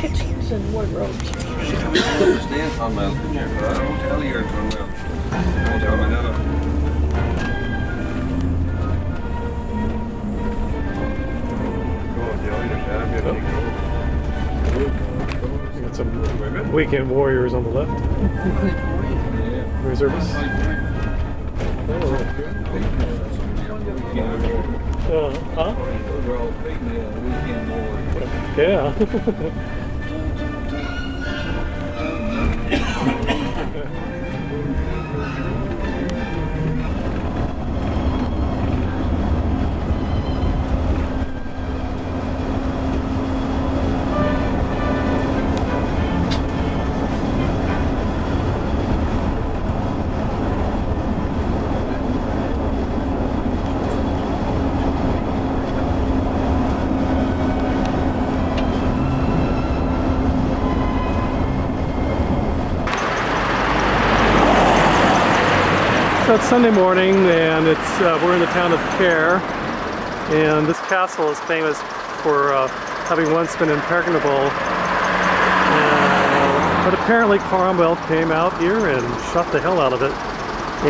tickets using wardrobes. Stay in Clonmel. I don't tell you you're in Clonmel. I don't tell Manila. Got some weekend warriors on the left. Reservists. Huh? They're all big weekend warriors. Yeah. So it's Sunday morning, and we're in the town of Cahir, and this castle is famous for having once been impregnable. But apparently Cromwell came out here and shot the hell out of it,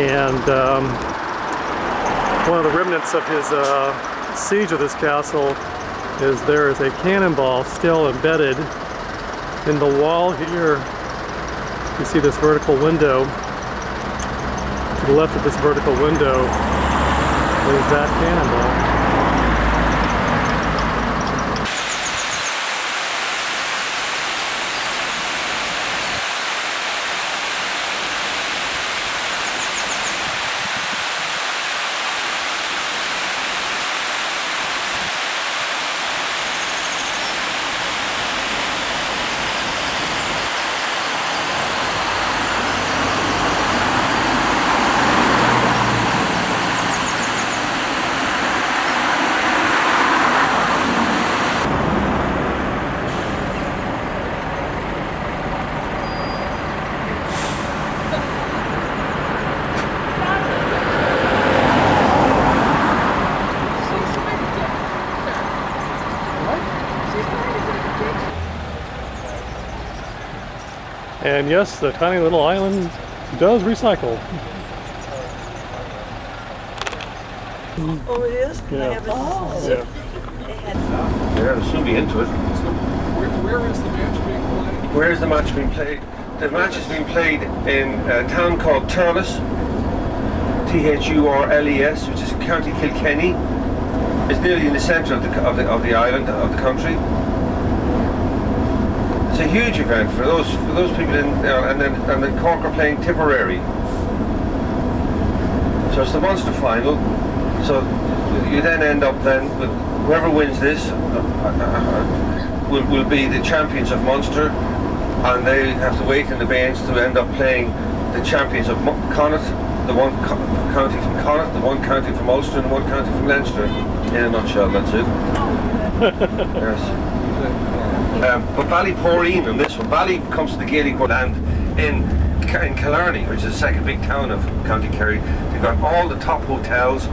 and one of the remnants of his siege of this castle is there is a cannonball still embedded in the wall here. You see this vertical window. To the left of this vertical window is that cannonball. And yes, the tiny little island does recycle. Oh, it is? Can I Yeah. have a Yeah. sip? Yeah, they'll soon be into it. Where is the match being played? Where is the match being played? The match is being played in a town called Thurles, Thurles, which is County Kilkenny. It's nearly in the centre of the island, of the country. It's a huge event for those people in, and the Cork are playing Tipperary. So it's the Munster final. So you then end up then with whoever wins this will be the champions of Munster, and they have to wait in the bains to end up playing the champions of Connacht, the one county from Connacht, the one county from Ulster, and one county from Leinster. In a nutshell, that's it. Yes. But Ballyporeen on this one, Bally comes to the Gaelic land in Killarney, which is the second big town of County Kerry. They've got all the top hotels.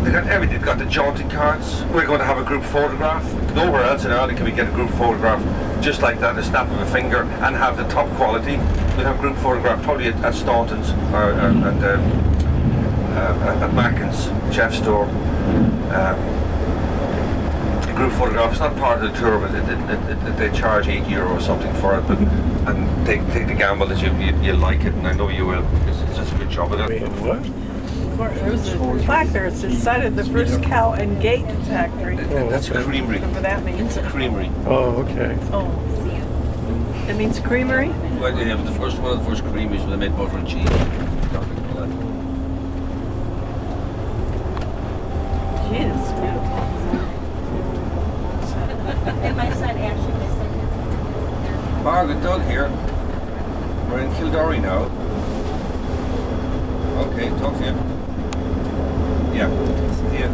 They've got everything. They've got the jaunting carts. We're going to have a group photograph. Nowhere else in Ireland can we get a group photograph just like that, a snap of a finger, and have the top quality. We'll have a group photograph probably at Staunton's at Mackin's, Chef's Store. Group photograph. It's not part of the tour, but they charge €8 or something for it. But and take the gamble that you like it, and I know you will. It's just a good job of it. What? There's a plaque there. It says site of the first cow and gate factory. That's a creamery. Whatever that means. It's a creamery. Oh, okay. Oh. It means creamery? Well, yeah, the first one of the first creameries where they made butter and cheese. Gee, it's beautiful. And my son actually listened. Margaret, Doug here. We're in Kildare now. Okay, talk to you. Yeah, see ya.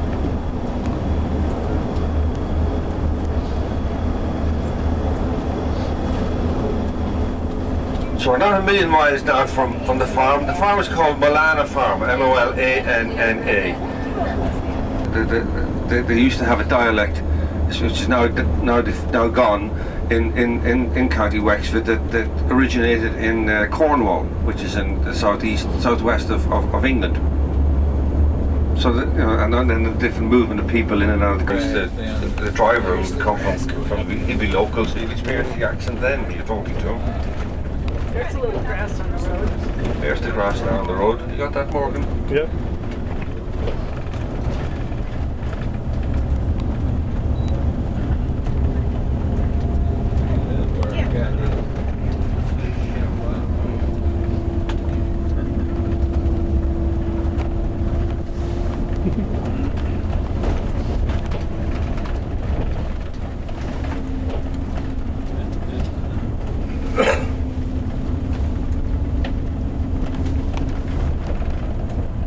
So we're not a million miles down from the farm. The farm is called Molana Farm, Molana. They used to have a dialect, which is now gone. in County Wexford that originated in Cornwall, which is in the southwest of England. So that, and then the different movement of people in and out of the coast. The driver would come from he'd be local, so you'd experience the accent then when you're talking to him. There's a little grass on the road. There's the grass down the road. You got that, Morgan? Yep.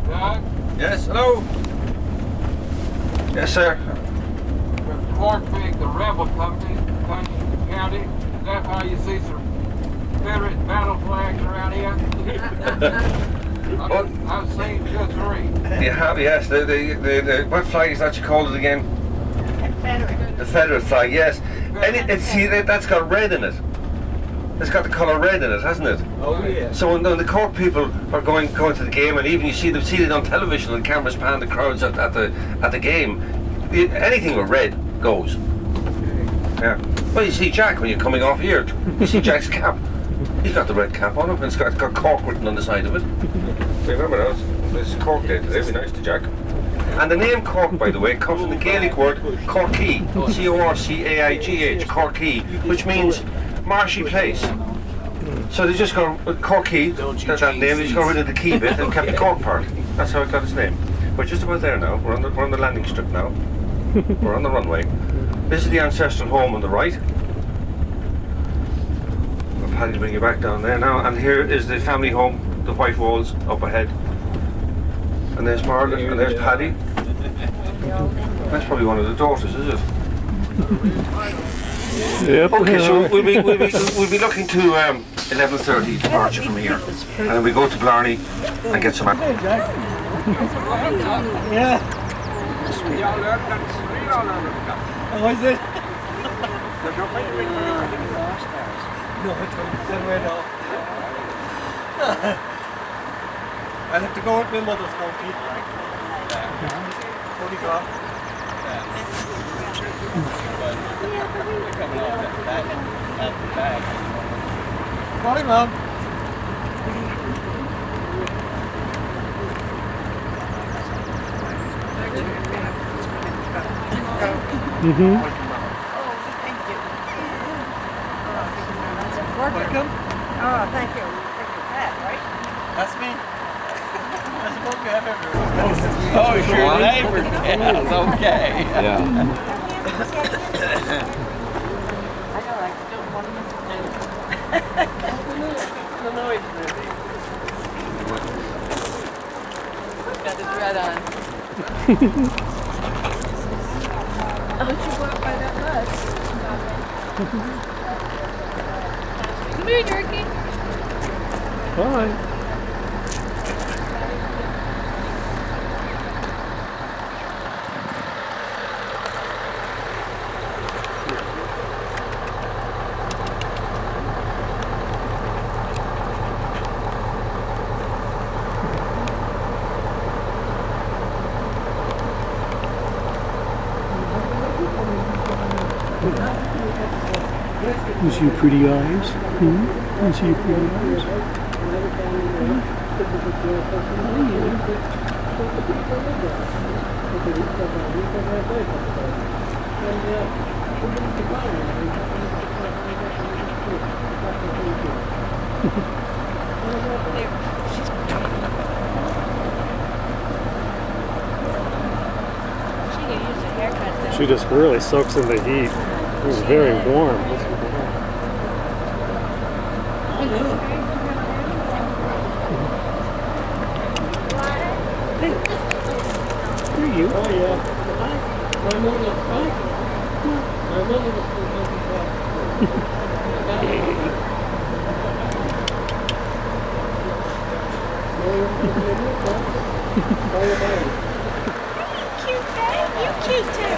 Doug, Yes, hello? Yes, sir. Clark Big, the rebel company, county. Is that how you see some Confederate battle flags around here? I've seen two or three. You have, yes. The what flag is that you called it again? Confederate. The Confederate flag, yes. And see, that's got red in it. It's got the colour red in it, hasn't it? Oh yeah. So when the Cork people are going to the game, and even you see it on television, and the cameras pan the crowds at the game, anything with red goes. Yeah. Well, you see Jack when you're coming off here. You see Jack's cap. He's got the red cap on him, and it's got Cork written on the side of it. Remember that? It's Cork Day today. It'd be nice to Jack. And the name Cork, by the way, comes from the Gaelic word Corkee, Corcaigh, Corkee, which means marshy place. So they just got Corkee, that's that name, they just got rid of the key bit and kept the Cork part. That's how it got its name. We're just about there now. We're on the landing strip now. We're on the runway. This is the ancestral home on the right. I'll Paddy bring you back down there now. And here is the family home, the white walls up ahead. And there's Margaret, and there's Paddy. That's probably one of the daughters, is it? Yep. Okay, so we'll be looking to 11:30 departure from here, and then we go to Blarney and get some. Y'all learned that street all over the country. Oh, is it? I'll have to go with my mother's home feet, like. Holy God. Morning, Mom. Mm-hmm. Welcome. Oh, thank you. Thank you, Pat, right? That's me. I suppose you have everyone. Oh, sure, neighbor. Yes, okay. I Yeah. know, I don't want to do. The noise, maybe. Got the dread on. Oh, you walk by that bus. Come here, Jerky. Bye. You see your pretty eyes? You see your pretty eyes? She can use a haircut. She just really soaks in the heat. It was very warm. Who are you? Oh, yeah. My mother was fine. My mother was Cute, babe. You cute too.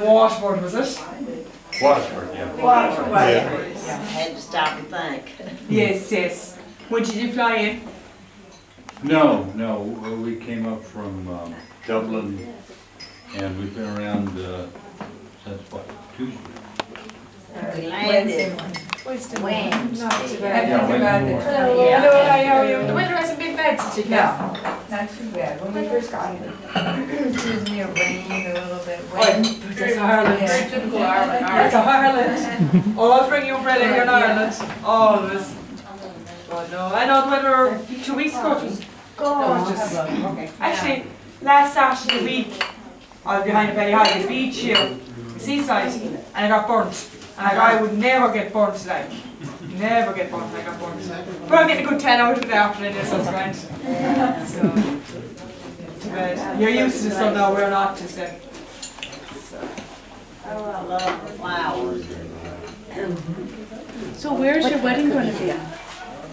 Waterford, was it? Waterford, yeah. Waterford. I had to stop and think. Yes, yes. When did you fly in? No, we came up from Dublin, and we've been around since what, Tuesday? We landed Wednesday. Yeah, Wednesday. Hello, how are you? The weather hasn't been bad since you came. No, not too bad. When we first got here, excuse me, a rain, a little bit wind. That's Ireland. Yeah. Typical Ireland. That's Ireland. Always bring you umbrella here in Ireland. Always. Oh no, I know the weather 2 weeks ago it was gorgeous. Actually, last Saturday week, I was behind a very high beach here, the seaside, and I got burnt. And I would never get burnt like. Never get burnt, I got burnt. But I'm getting a good 10 out of it after this, that's grand. So, too bad. You're used to the sun now, we're not, to say. Oh, I love the flowers. So where's your wedding going to be?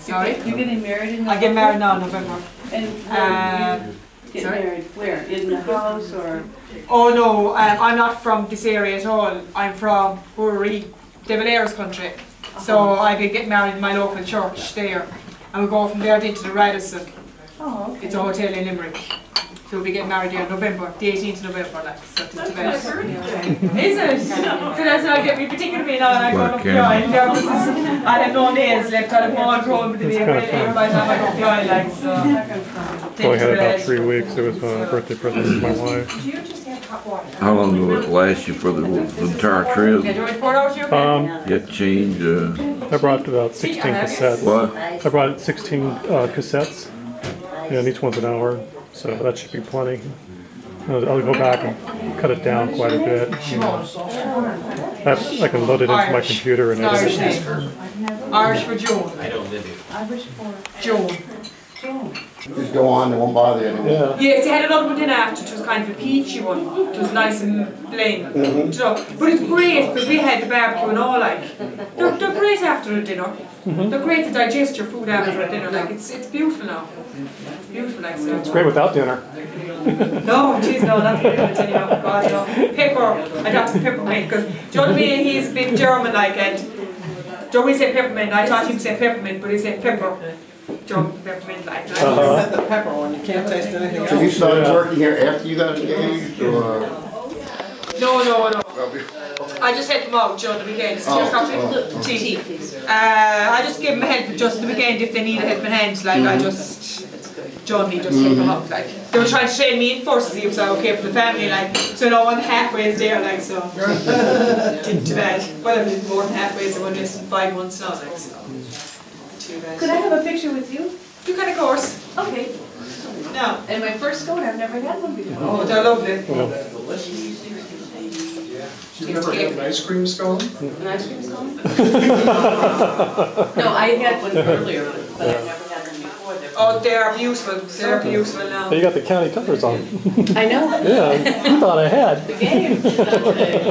Sorry? You're getting married in November? I get married now in November. And get sorry? married where? In the house or? Oh no, I'm not from this area at all. I'm from Burry, De Valera's country. So I be getting married in my local church there. And we go from there into the Radisson. Oh, okay. It's a hotel in Limerick. So we'll be getting married there in November, the 18th of November, like, so it's That's about. my birthday. Is it? So that's why I get me particularly now and I go up the aisle. I have no nails left, I have more grown with the baby by the time I go up the aisle, like, so. Only had about 3 weeks. It was a birthday present for my wife. Do you just have hot water? How long will it last you for the entire Yeah, trip? do you want to pour it out here? Get change, I brought about 16 cassettes. what? I brought 16 cassettes, and each one's an hour, so that should be plenty. I'll go back and cut it down quite a bit. I can load it into my computer and edit Irish it. name. Irish for Joan. I don't live here. Irish for Joan. Just go on, it won't bother you anymore. Yeah. Yes, they had another one then after, it was kind of a peachy one. It was nice and plain. You know, but it's great because we had the barbecue and all like. They're great after a dinner. They're great to digest your food after a dinner. Like it's beautiful now. It's beautiful like so. It's great without dinner. No, geez, no, not the difference anyhow. God, no. Pepper, I got some peppermint because John me, he's been German like and Joe we say peppermint. I thought he'd say peppermint, but he said pepper. John peppermint like. The pepper one, you can't taste anything else. So you started working here after you got engaged, or? No. I just help them out during the weekend. Tea. I just give them a help just the weekend if they need a helping hand. Like I just, Johnny just help them out. Like they were trying to train me in first to see if it was okay for the family. Like so no one halfway is there. Like so. Didn't too bad. Well, I've been more than halfway. So we're just 5 months now. Like so. Too bad. Could I have a picture with you? You got a course. Okay. No. And my first goat, I've never had one before. Oh, they're lovely. Do you ever have an ice cream scone? An ice cream scone? No, I had one earlier, but I never had one before. Oh, they are beautiful. They are beautiful now. You got the county colors on. I know. Yeah, you thought I had. The game.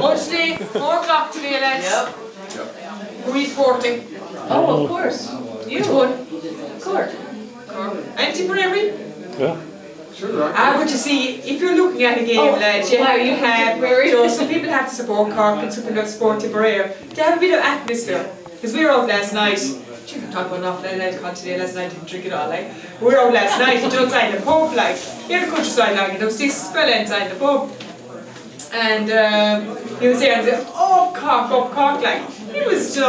Oh, today, 4 o'clock today, lads. Yep. Who are you sporting? Oh, of course. You won. Cork. And Tipperary? Yeah. But you see, if you're looking at a game, lads, you know, some people have to support Cork and some people have to support Tipperary. To have a bit of atmosphere. Because we were out last night. Gee, I'm talking about an awful lot today, last night, didn't drink it all, like. We were out last night, and outside the pub, like. You have the countryside, like, and there was this fella inside the pub. And he was there and said, oh, Cork, like. He was, I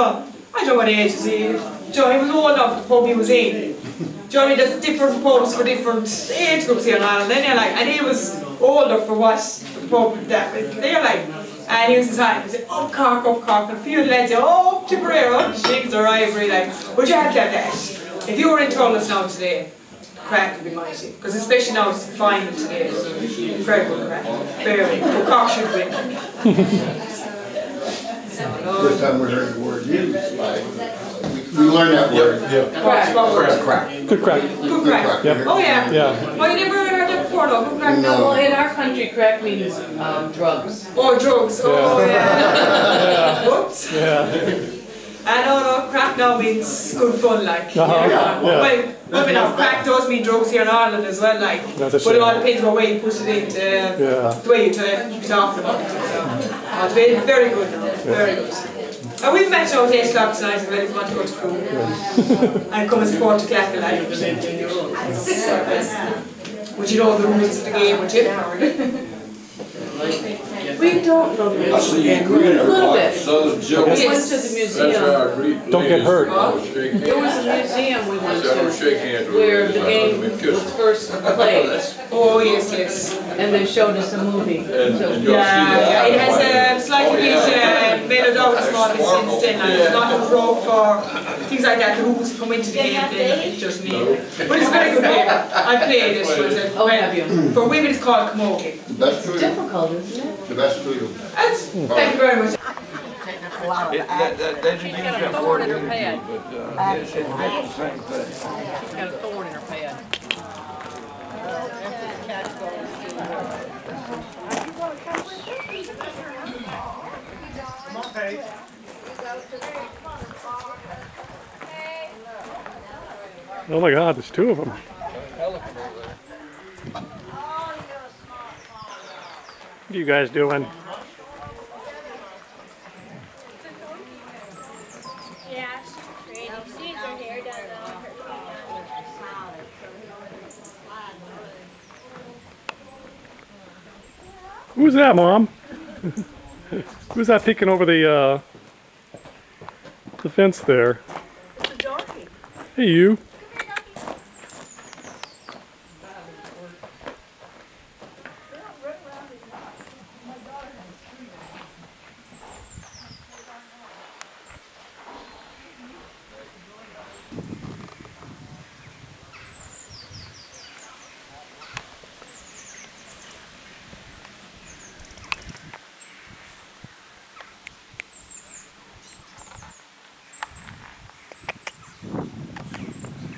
don't know what age is he. He was old enough for the pub he was in. Johnny does different pubs for different age groups here in Ireland, and like, and he was older for what the pub that was there, like, and he was inside. He said, "Up Cork," and a few of the lads said, "Oh, Tipperary," shakes their ivory, like. But you have to have that. If you were in Thurles now today, the crack would be mighty, because especially now it's the final today, so very good crack, very. But Cork should win. first time we heard the word used, like, we learned that word. Crack. Crack. Good crack. Good crack. Yep. Oh yeah. Yeah. Well, you never heard that before, though. Good crack. No. Well, in our country, crack means drugs. Oh, drugs. Oh yeah. Whoops. Yeah. I know, crack now means good fun, like. Yeah. Well, you know, crack does mean drugs here in Ireland as well, like. That's a But it all shame. depends what way you put it in, the way you talk about it. So, it's very good, very good. And we've met out 8 o'clock tonight as well if you want to go to Crewe. And come and support the Clackle Live. Would you know the rules of the game, would you? We don't know the music. A little bit. We went to the museum. Don't get hurt. There was a museum we went to where the game was first played. Oh, yes. And they showed us a movie. Yeah, it has slightly mellowed out a small bit since then. And it's not a rope or things like that. The rules come into the game, then it's just me. But it's a very good game. I played it. Oh, have you? For women, it's called camogie. The best for you. Difficult, isn't it? The best for you. Thank you very much. She's got a thorn in her pad. She's got a thorn in her pad. Oh my God, there's 2 of them. What are you guys doing? Yeah, she's pretty. She needs her hair done though. Who's that, Mom? Who's that peeking over the fence there? Hey, you.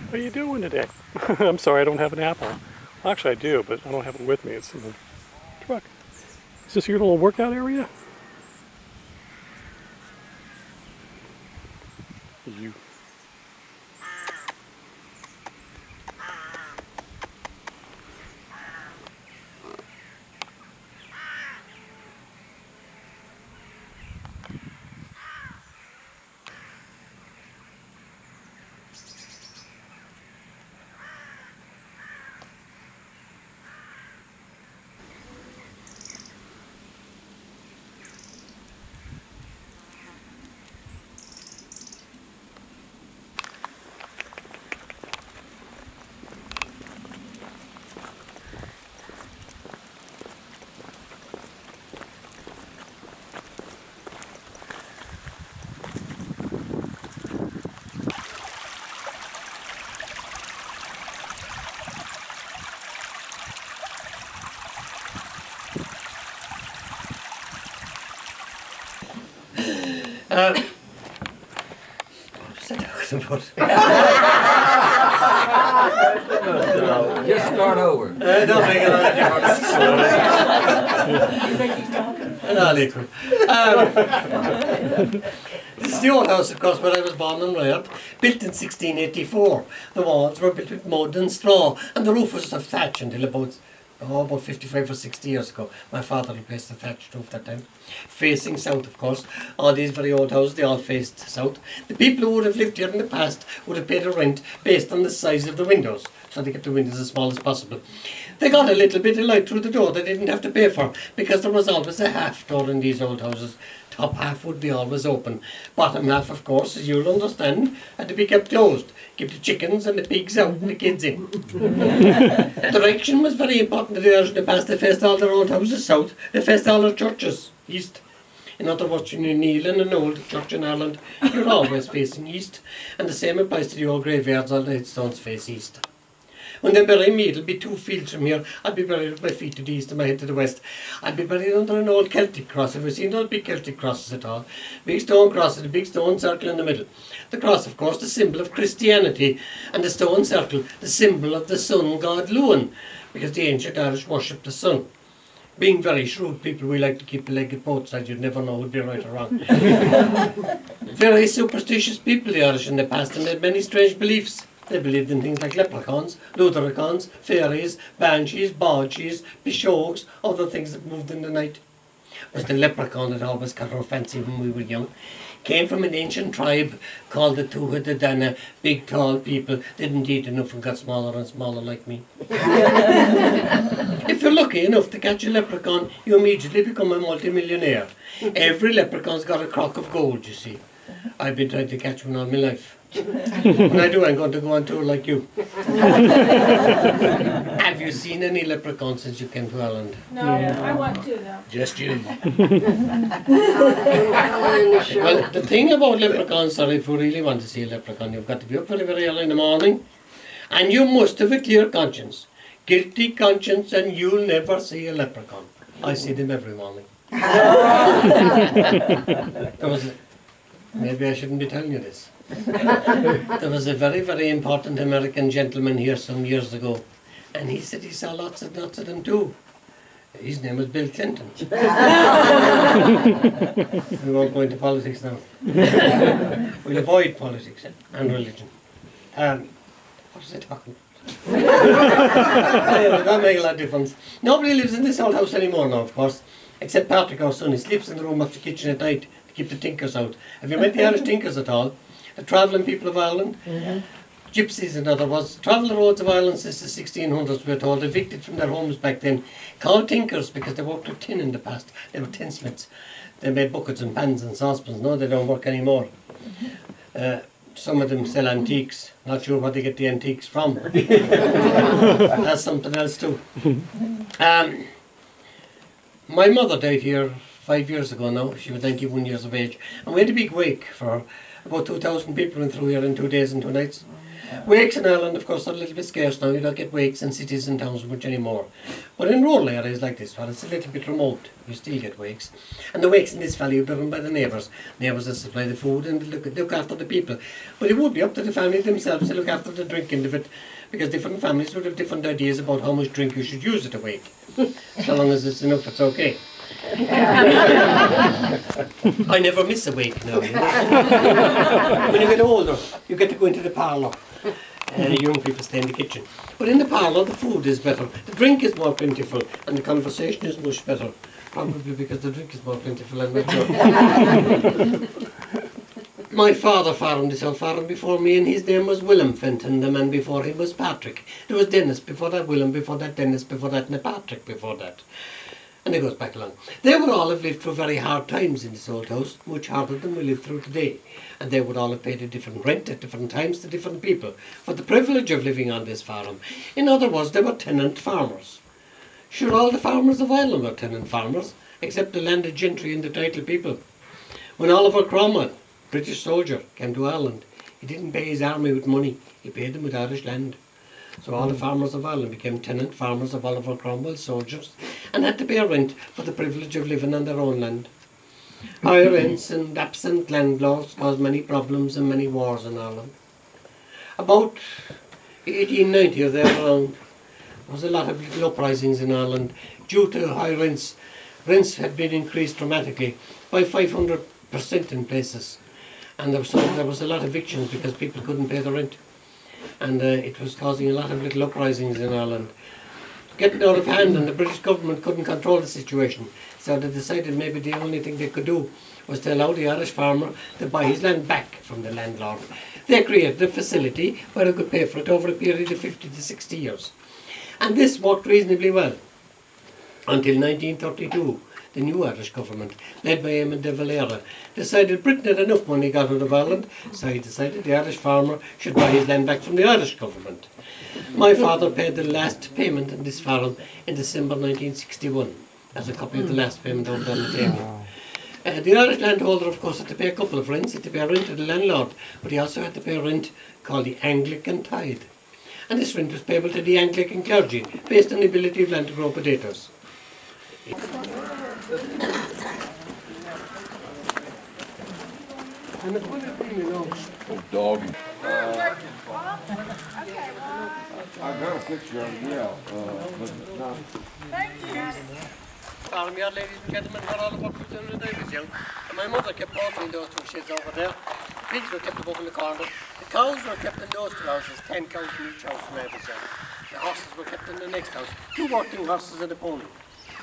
What are you doing today? I'm sorry, I don't have an apple. Well, actually, I do, but I don't have it with me. It's in the truck. Is this your little workout area? You. Just start over. Don't make it any difference. This is the old house, of course, where I was born and reared, built in 1684. The walls were built with mud and straw, and the roof was of thatch until about 55 or 60 years ago. My father replaced the thatched roof that time. Facing south, of course. All these very old houses, they all faced south. The people who would have lived here in the past would have paid a rent based on the size of the windows. So they kept the windows as small as possible. They got a little bit of light through the door they didn't have to pay for, because there was always a half door in these old houses. Top half would be always open. Bottom half, of course, as you'll understand, had to be kept closed. Keep the chickens and the pigs out and the kids in. Direction was very important to the Irish in the past. They faced all their old houses south. They faced all their churches east. In other words, when you kneel in an old church in Ireland, you're always facing east. And the same applies to the old graveyards, all the headstones face east. When they bury me, it'll be 2 fields from here. I'll be buried with my feet to the east and my head to the west. I'll be buried under an old Celtic cross. Have you seen those big Celtic crosses at all? Big stone cross with a big stone circle in the middle. The cross, of course, the symbol of Christianity, and the stone circle, the symbol of the sun god Luan, because the ancient Irish worshipped the sun. Being very shrewd people, we like to keep a leg at both sides. You'd never know who'd be right or wrong. Very superstitious people, the Irish in the past, and they had many strange beliefs. They believed in things like leprechauns, luthericons, fairies, banshees, banshees, bishogs, other things that moved in the night. It was the leprechaun that always caught our fancy when we were young. Came from an ancient tribe called the Two-Headed Dana, big tall people, didn't eat enough and got smaller and smaller like me. If you're lucky enough to catch a leprechaun, you immediately become a multi-millionaire. Every leprechaun's got a crock of gold, you see. I've been trying to catch one all my life. When I do, I'm going to go on tour like you. Have you seen any leprechauns since you came to Ireland? No, I want to though. Just you. Well, the thing about leprechauns, sir, if you really want to see a leprechaun, you've got to be up very, very early in the morning, and you must have a clear conscience. Guilty conscience, and you'll never see a leprechaun. I see them every morning. Maybe I shouldn't be telling you this. There was a very, very important American gentleman here some years ago, and he said he saw lots of them too. His name was Bill Clinton. We won't go into politics now. We'll avoid politics and religion. What was I talking about? Anyway, that makes a lot of difference. Nobody lives in this old house anymore now, of course, except Patrick, our son. He sleeps in the room off the kitchen at night to keep the tinkers out. Have you met the Irish tinkers at all? The travelling people of Ireland? Gypsies, in other words, travel the roads of Ireland since the 1600s, we're told, evicted from their homes back then, called tinkers because they worked with tin in the past. They were tinsmiths. They made buckets and pans and saucepans. No, they don't work anymore. Some of them sell antiques. Not sure where they get the antiques from. That's something else too. My mother died here 5 years ago now. She was 91 years of age. And we had a big wake for her. About 2,000 people went through here in 2 days and 2 nights. Wakes in Ireland, of course, are a little bit scarce now. You don't get wakes in cities and towns much anymore. But in rural areas like this, where it's a little bit remote, you still get wakes. And the wakes in this valley are driven by the neighbours. Neighbours that supply the food and look after the people. But it would be up to the family themselves to look after the drinking of it, because different families would have different ideas about how much drink you should use at a wake. So long as it's enough, it's okay. I never miss a wake now. You know? When you get older, you get to go into the parlour. Young people stay in the kitchen. But in the parlour, the food is better. The drink is more plentiful, and the conversation is much better. Probably because the drink is more plentiful, I'm not sure. My father farmed this old farm before me, and his name was Willem Fenton. The man before him was Patrick. There was Dennis before that, Willem before that, Dennis before that, and Patrick before that. And it goes back along. They would all have lived through very hard times in this old house, much harder than we live through today. And they would all have paid a different rent at different times to different people for the privilege of living on this farm. In other words, they were tenant farmers. Sure, all the farmers of Ireland were tenant farmers, except the landed gentry and the title people. When Oliver Cromwell, British soldier, came to Ireland, he didn't pay his army with money, he paid them with Irish land. So all the farmers of Ireland became tenant farmers of Oliver Cromwell's soldiers and had to pay rent for the privilege of living on their own land. High rents and absent landlords caused many problems and many wars in Ireland. About 1890 or therearound, there was a lot of little uprisings in Ireland due to high rents. Rents had been increased dramatically by 500% in places. And there was a lot of evictions because people couldn't pay the rent. And it was causing a lot of little uprisings in Ireland. Getting out of hand, and the British government couldn't control the situation. So they decided maybe the only thing they could do was to allow the Irish farmer to buy his land back from the landlord. They created a facility where he could pay for it over a period of 50 to 60 years. And this worked reasonably well until 1932. The new Irish government, led by Eamon de Valera, decided Britain had enough money got out of Ireland, so he decided the Irish farmer should buy his land back from the Irish government. My father paid the last payment on this farm in December 1961. As a copy of the last payment over on the table. The Irish landholder, of course, had to pay a couple of rents. He had to pay rent to the landlord, but he also had to pay rent called the Anglican tithe. and this rent was payable to the Anglican clergy based on the ability of land to grow potatoes. And it's one of them, you know. Dog. I got a picture of it, yeah, but not. Farm yard, ladies and gentlemen, where all the work was done when I was young. And my mother kept watering those two sheds over there. Pigs were kept above in the corner. The cows were kept in those two houses, 10 cows in each house when I was young. The horses were kept in the next house, 2 working horses and a pony.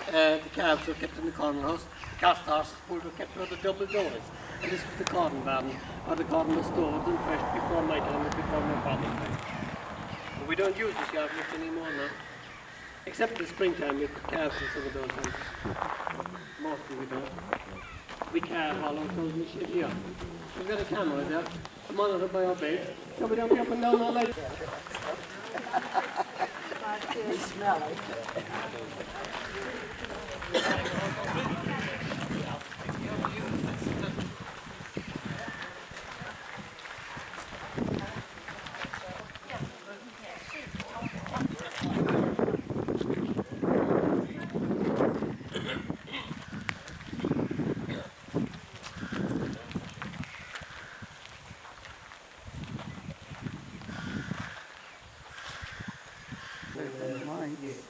The calves were kept in the corner house. The cast horses were kept where the double doors. And this was the corn barn, where the corn was stored and threshed before my time and before my father's time. But we don't use this yard much anymore now. Except in the springtime, we put calves in some of those houses. Mostly we don't. We calve all our cows in the shed here. We've got a camera there, monitored by our bait, so we don't be up and down all night. It's smelly.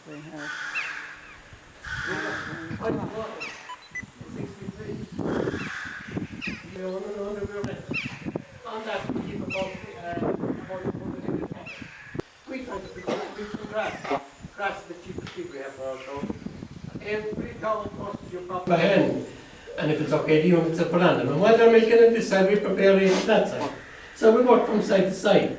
They have. On that, we keep about we try to produce some grass the cheapest people we have for our cows. Every cow costs you proper hen, and if it's okay, the units are per annum. And while they're milking it this side, we prepare it that side. So we work from side to side.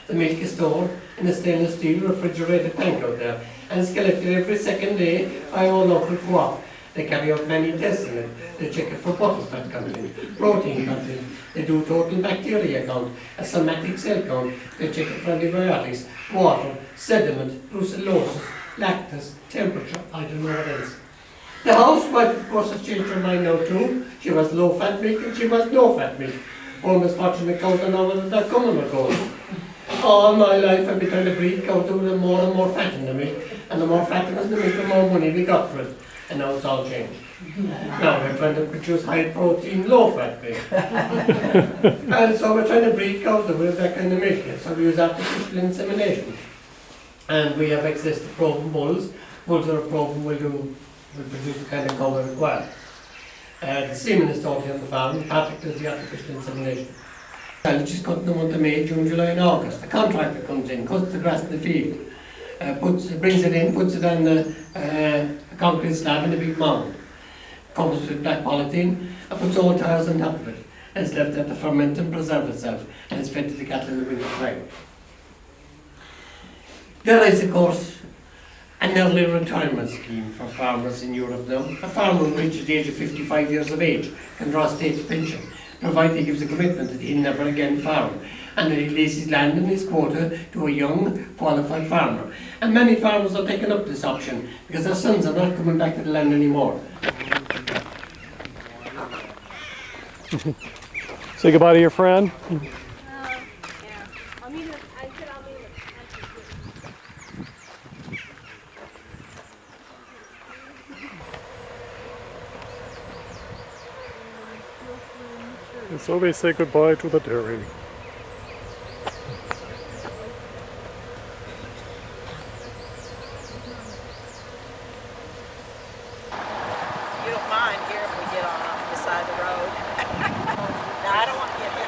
The milk is stored in a stainless steel refrigerated tank out there, and it's collected every second day by our local co-op. They carry out many tests in it. They check it for bottle fat content, protein content. They do total bacteria count, a somatic cell count. They check it for antibiotics, water, sediment, brucellosis, lactose, temperature, I don't know what else. The housewife, of course, has changed her mind now too. She was low-fat milk and she was no-fat milk. Almost fortunate cows are now whether they're coming or going. All my life I've been trying to breed cows with more and more fat in the milk, and the more fat was the milk, the more money we got for it. And now it's all changed. Now we're trying to produce high protein, low fat milk. And so we're trying to breed cows with that kind of milk. So we use artificial insemination. And we have access to proven bulls. Bulls that are proven will produce the kind of cow we require. The semen is totally on the farm. Patrick does the artificial insemination. And it's just cut in the month of May, June, July and August. The contractor comes in, cuts the grass in the field, brings it in, puts it on the concrete slab in a big mound, covers it with black polythene, and puts old tires on top of it. And it's left there to ferment and preserve itself, and it's fed to the cattle in the winter time. There is, of course, an early retirement scheme for farmers in Europe now. A farmer who reaches the age of 55 years of age can draw a state pension, provided he gives a commitment that he'll never again farm, and that he leases land and his quota to a young, qualified farmer. And many farmers are taking up this option because their sons are not coming back to the land anymore. Say goodbye to your friend. And so they say goodbye to the dairy. You don't mind here if we get on the side of the road? No, I don't want to get hit.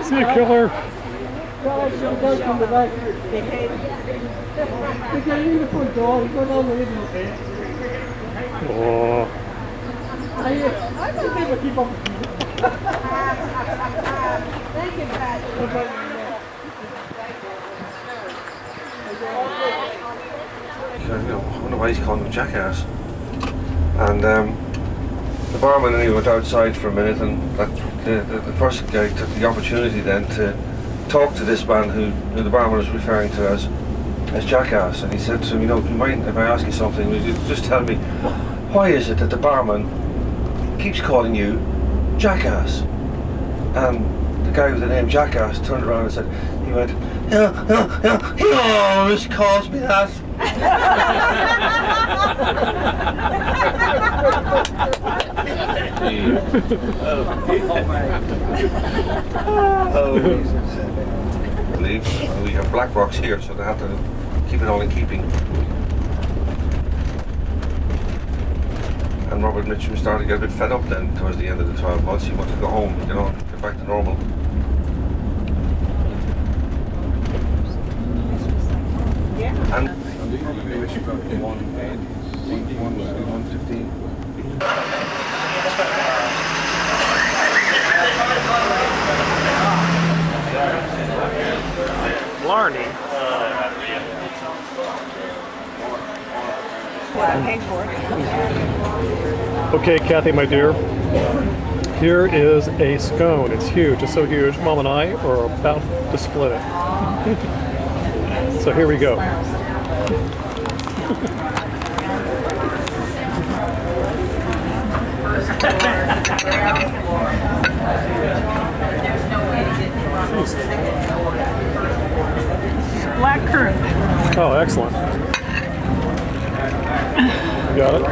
See you, killer. Guys, don't come back. They get in the front door, go down the middle of it. Oh. I don't think we'll keep up with you. Thank you, Pat. I wonder why he's calling him jackass. And the barman and he went outside for a minute, and the first guy took the opportunity then to talk to this man who the barman was referring to as Jackass, and he said to him, you know, do you mind if I ask you something? Will you just tell me, why is it that the barman keeps calling you Jackass? And the guy with the name Jackass turned around and said, he went, yeah, he always calls me that. Leave. We have black rocks here, so they have to keep it all in keeping. And Robert Mitchum started to get a bit fed up then towards the end of the 12 months. He wanted to go home, you know, get back to normal. Yeah. And 115. Blarney. What I paid for it. Okay, Kathy, my dear. Here is a scone. It's huge. It's so huge. Mom and I are about to split it. So here we go. Black currant. Oh, excellent. You got it?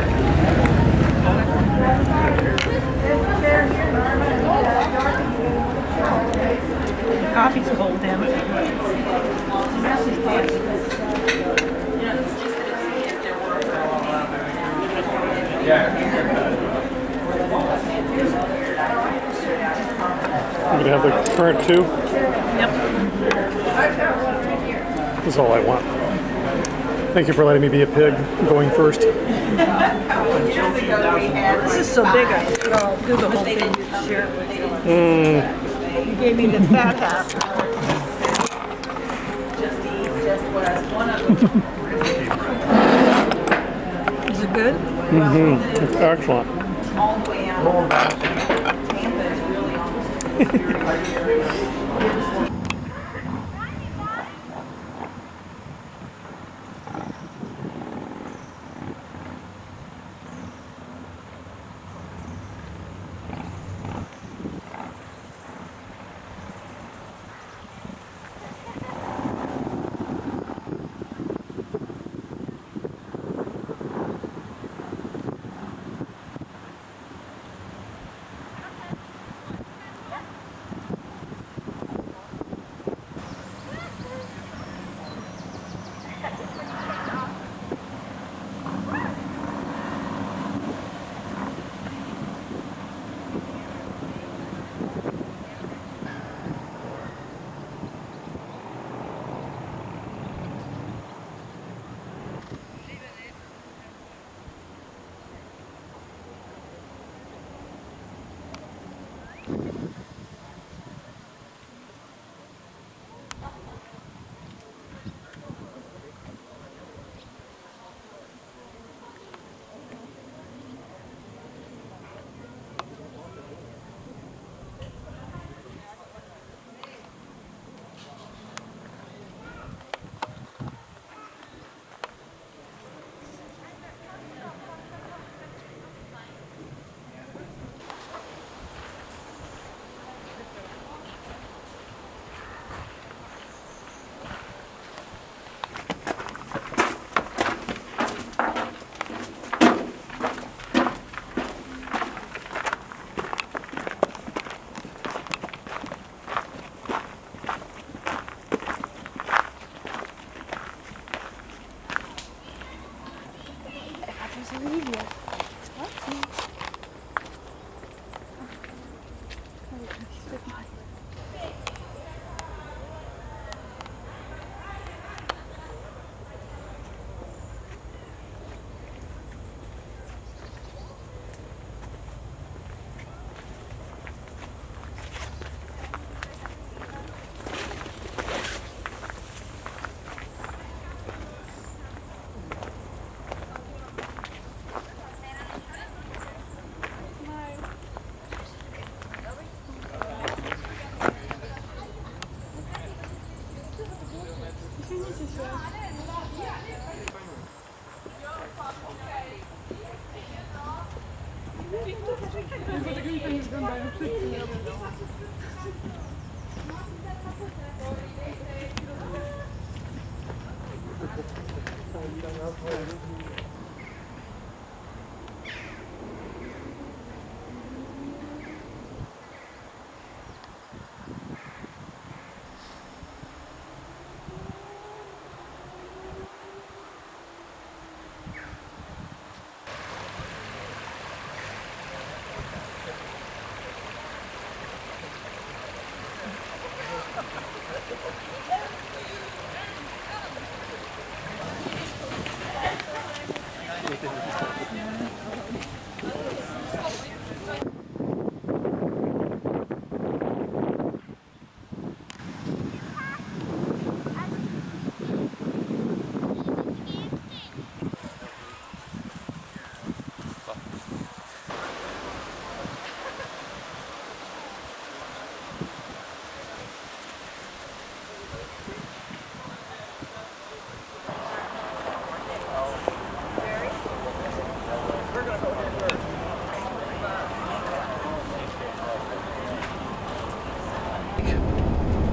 Coffee's cold, damn it. You gonna have the currant too? Yep. That's all I want. Thank you for letting me be a pig going first. This is so big, I'll do the whole thing. You gave me the fat half. Is it good? Mm-hmm. It's excellent.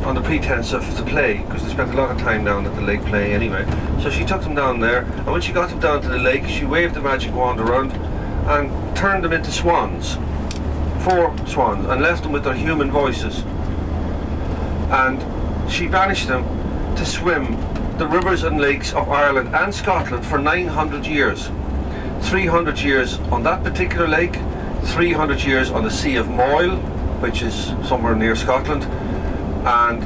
On the pretense of to play, because they spent a lot of time down at the lake playing anyway. So she took them down there, and when she got them down to the lake, she waved the magic wand around and turned them into swans. 4 swans, and left them with their human voices. And she banished them to swim the rivers and lakes of Ireland and Scotland for 900 years. 300 years on that particular lake, 300 years on the Sea of Moyle, which is somewhere near Scotland, and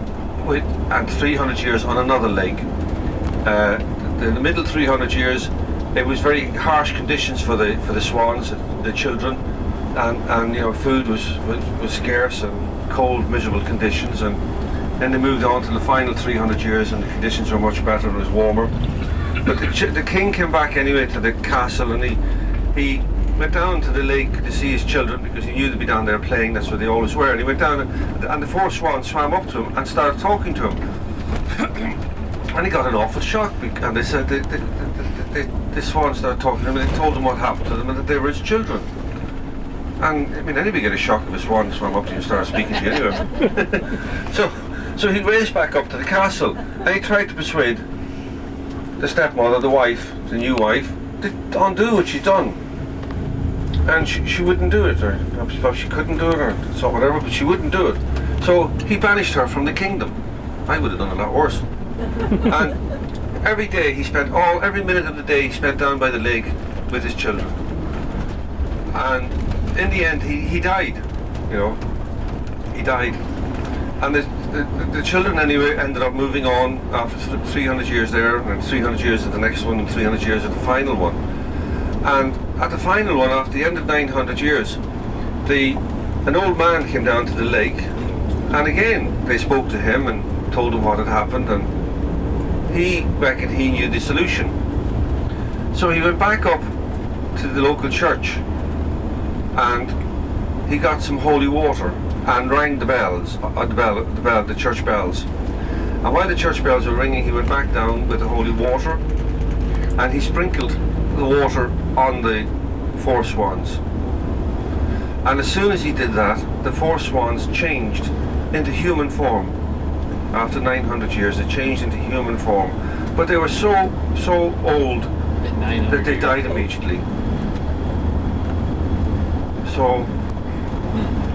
300 years on another lake. In the middle 300 years, it was very harsh conditions for the swans, the children, and you know, food was scarce and cold, miserable conditions. And then they moved on to the final 300 years, and the conditions were much better and it was warmer. But the king came back anyway to the castle, and he went down to the lake to see his children, because he knew they'd be down there playing. That's where they always were. And he went down, and the 4 swans swam up to him and started talking to him. And he got an awful shock, and they said the swans started talking to him, and they told him what happened to them and that they were his children. And I mean, anybody get a shock if a swan swam up to you and started speaking to you anyway. So he raced back up to the castle, and he tried to persuade the stepmother, the wife, the new wife, to undo what she'd done. And she wouldn't do it, or perhaps she couldn't do it, or so whatever, but she wouldn't do it. So he banished her from the kingdom. I would have done a lot worse. And every day he spent, every minute of the day he spent down by the lake with his children. And in the end he died, you know, he died. And the children anyway ended up moving on after 300 years there, and 300 years at the next one, and 300 years at the final one. And at the final one, after the end of 900 years, an old man came down to the lake, and again they spoke to him and told him what had happened, and he reckoned he knew the solution. So he went back up to the local church, and he got some holy water and rang the bells, the church bells. And while the church bells were ringing, he went back down with the holy water, and he sprinkled the water on the 4 swans. And as soon as he did that, the 4 swans changed into human form. After 900 years, they changed into human form. But they were so old that they died immediately. So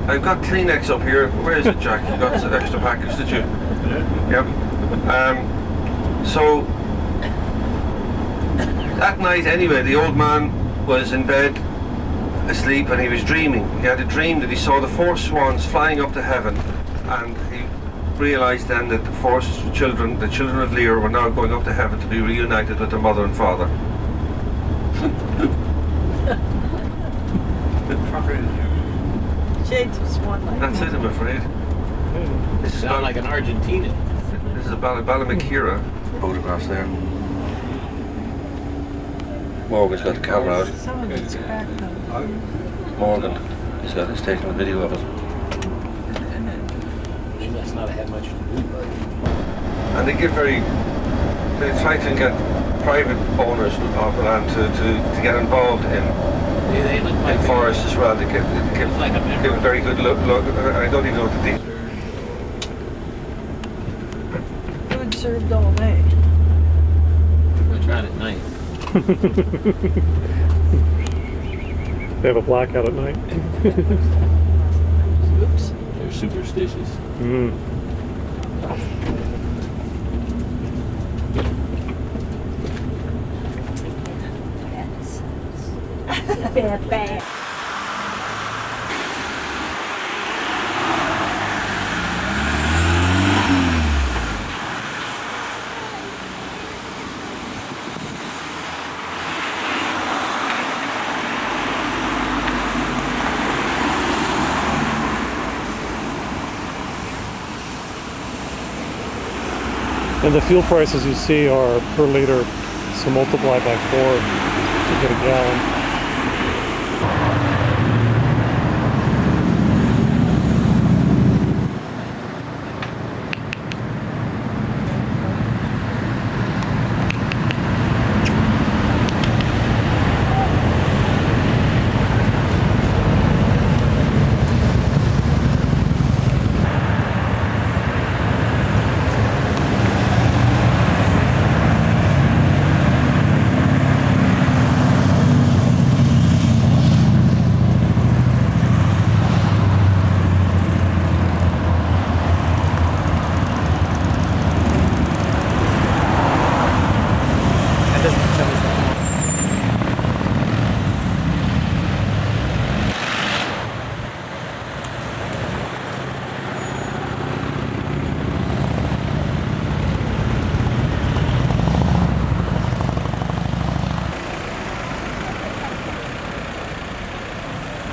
I've got Kleenex up here. Where is it, Jack? You got an extra package, did you? Yep. So that night anyway, the old man was in bed asleep, and he was dreaming. He had a dream that he saw the 4 swans flying up to heaven, and he realised then that the 4 children, the children of Lear, were now going up to heaven to be reunited with their mother and father. Shades of swan like That's it, I'm afraid. This Sound like an Argentina. This is a Ballymakeera photographs there. Morgan's got the camera out. Some of it's cracked though. Morgan, he's taking the video of it. He must not have had much to do. And they try to get private owners of the land to get involved in forests as well. They give a very good look. I don't even know what the Food served all day. They have a blackout at night. Oops. They're superstitious. Mm. Bad. And the fuel prices you see are per liter, so multiply by 4 to get a gallon.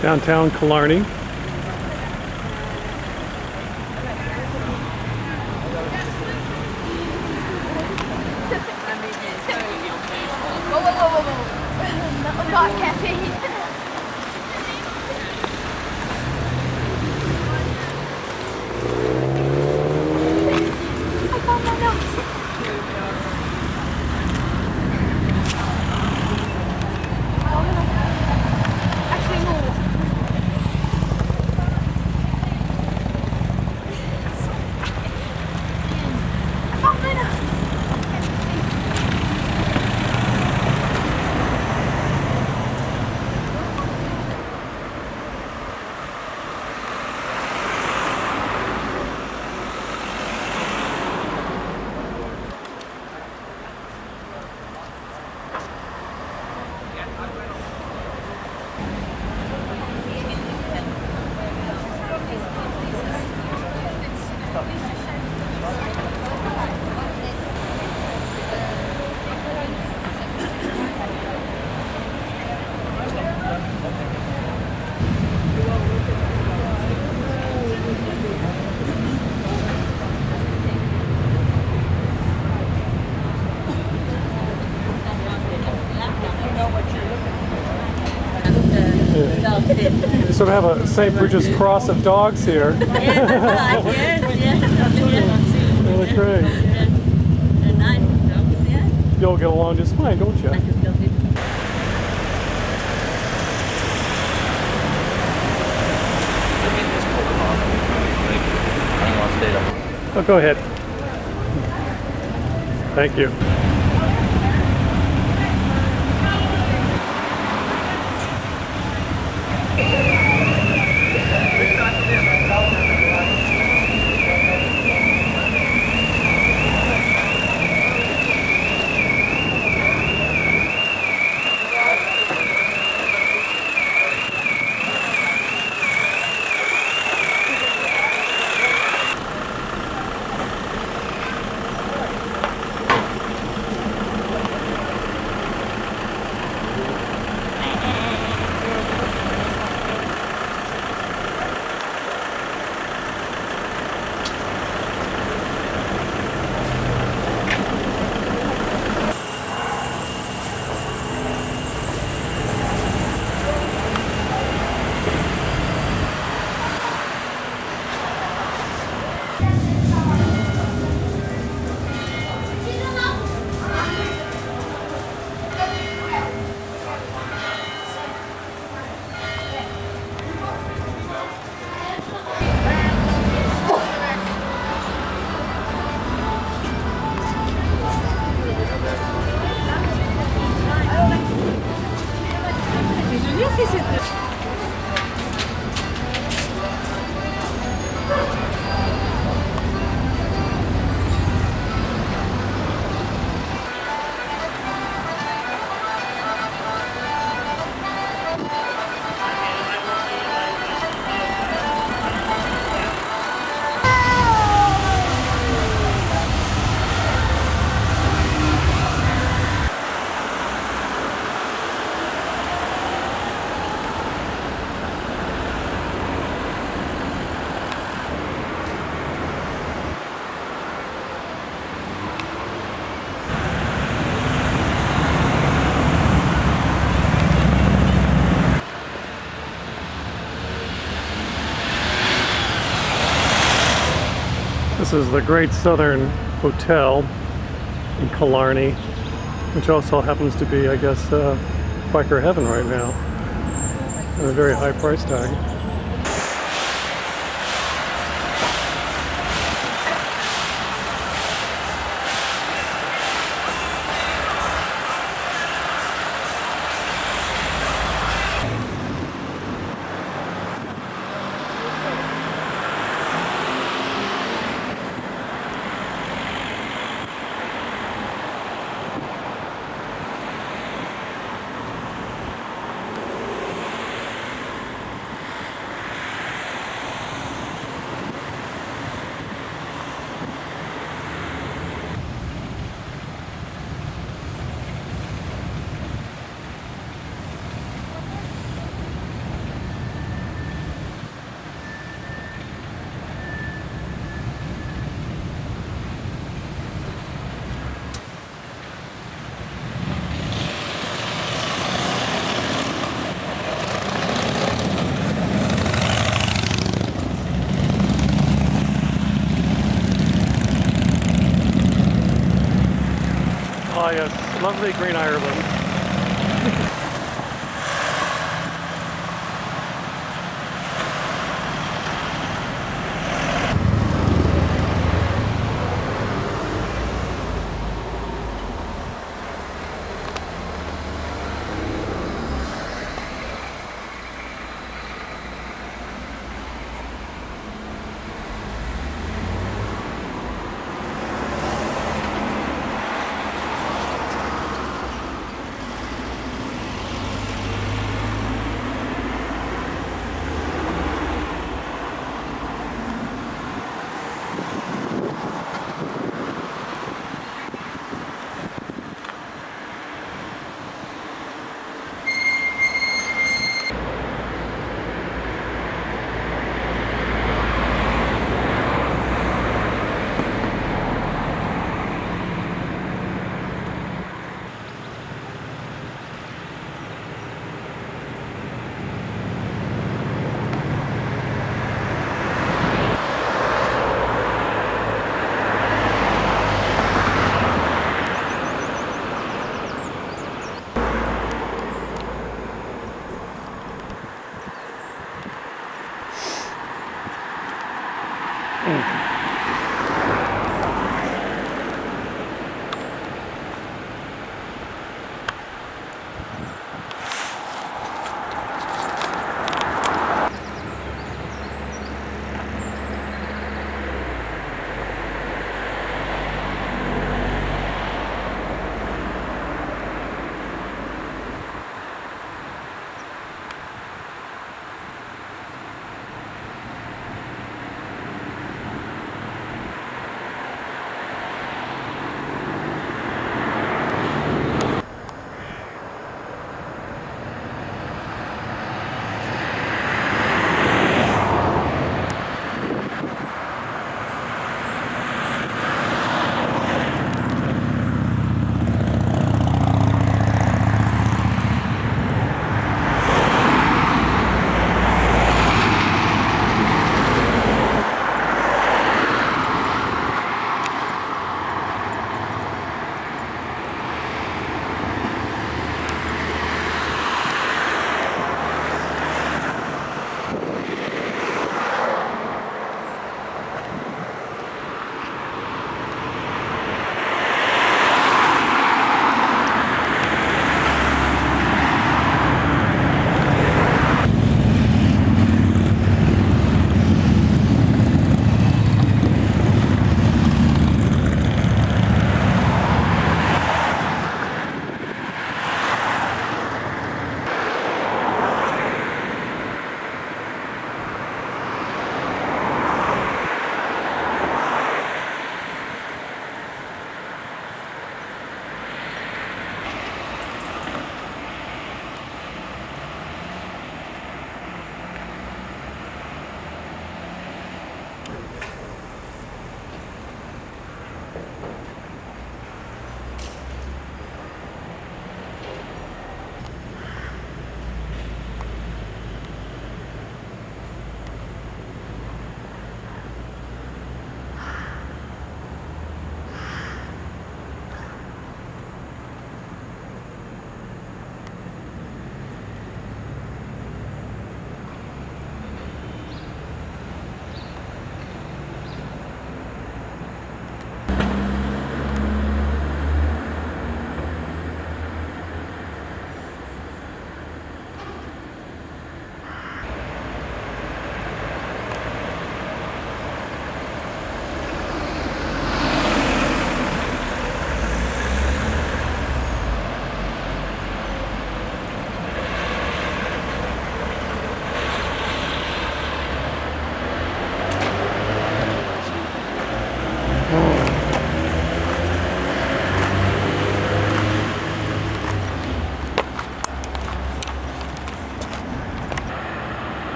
Downtown Killarney. Whoa. Not caffeine. I found my notes. Actually, no. I found my notes. You sort of have a St. Bridget's cross of dogs here. Yes. They look great. They're nice dogs, yeah. You'll get along just fine, don't you? Oh, go ahead. Thank you. This is the Great Southern Hotel in Killarney, which also happens to be, I guess, biker heaven right now. At a very high price tag. Oh yes, lovely green Ireland.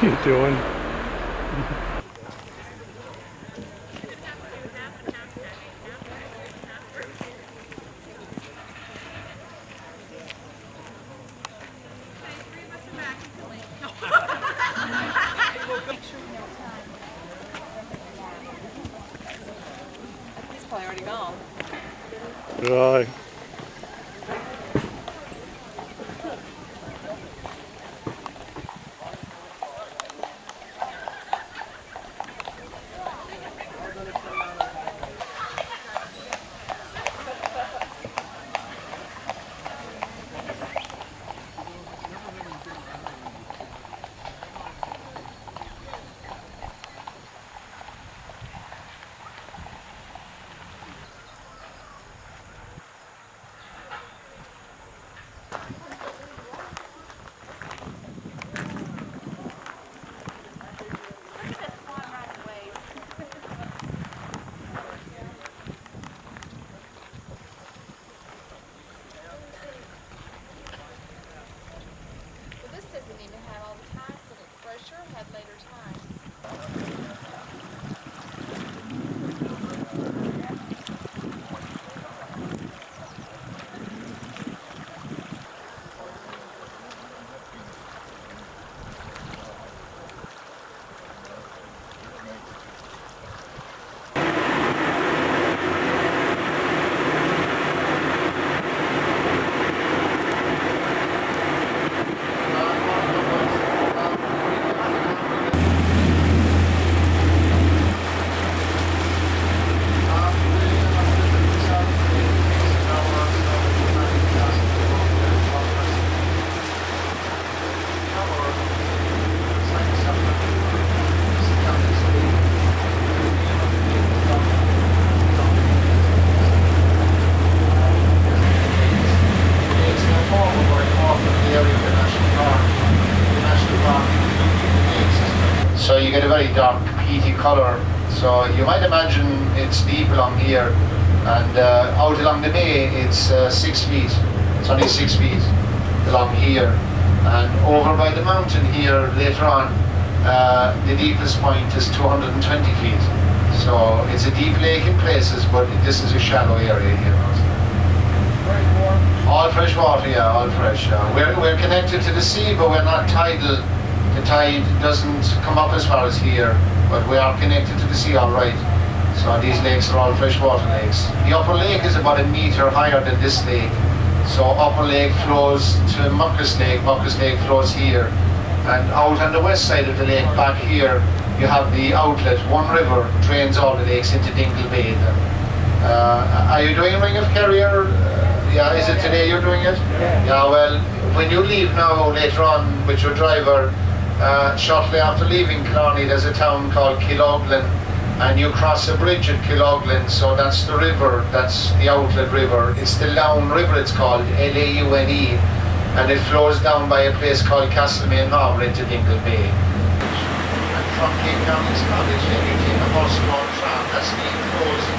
are you doing? He's probably already gone. Right. This doesn't even have all the times in it. The brochure had later times. So you get a very dark peaty colour. So you might imagine it's deep along here, and out along the bay it's 6 feet. It's only 6 feet along here, and over by the mountain here later on, the deepest point is 220 feet. So it's a deep lake in places, but this is a shallow area here. All fresh water, yeah, all fresh. We're connected to the sea, but we're not tidal. The tide doesn't come up as far as here, but we are connected to the sea all right. So these lakes are all freshwater lakes. The upper lake is about 1 meter higher than this lake. So upper lake flows to Muckus Lake flows here. And out on the west side of the lake, back here, you have the outlet. One river drains all the lakes into Dingle Bay. Are you doing Ring of Kerry? Yeah, is it today you're doing it? Yeah, well, when you leave now later on with your driver, shortly after leaving Killarney, there's a town called Killoughlin, and you cross a bridge at Killoughlin, so that's the river, that's the outlet river. It's the Laune River, it's called, Laune, and it flows down by a place called Castlemaine Harbour into Dingle Bay. And from Cape County's College, you take a bus called Tram, that's the enclosed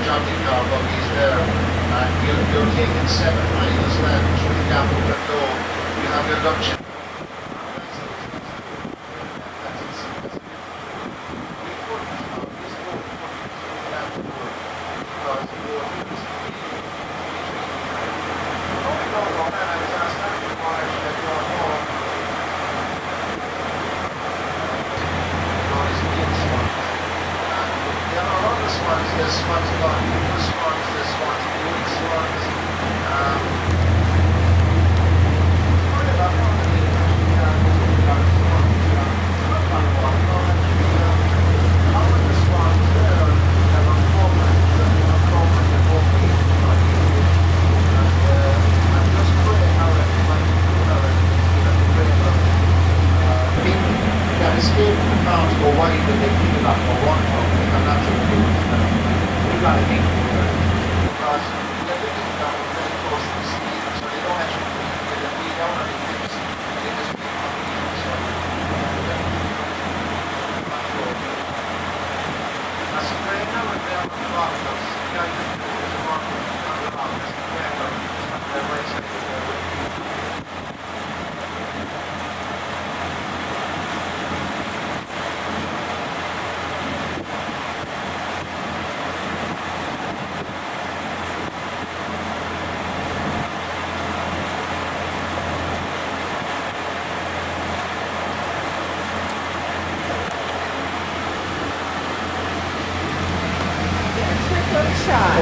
jumping car buggies there, and you're taking 7 miles then through the gap of the door. You have your lunch.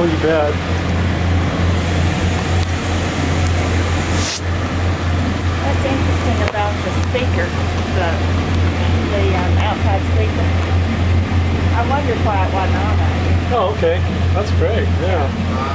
you bet. What's interesting about the speaker, the outside speaker, I wondered why it wasn't on there. Oh, okay. That's great. Yeah.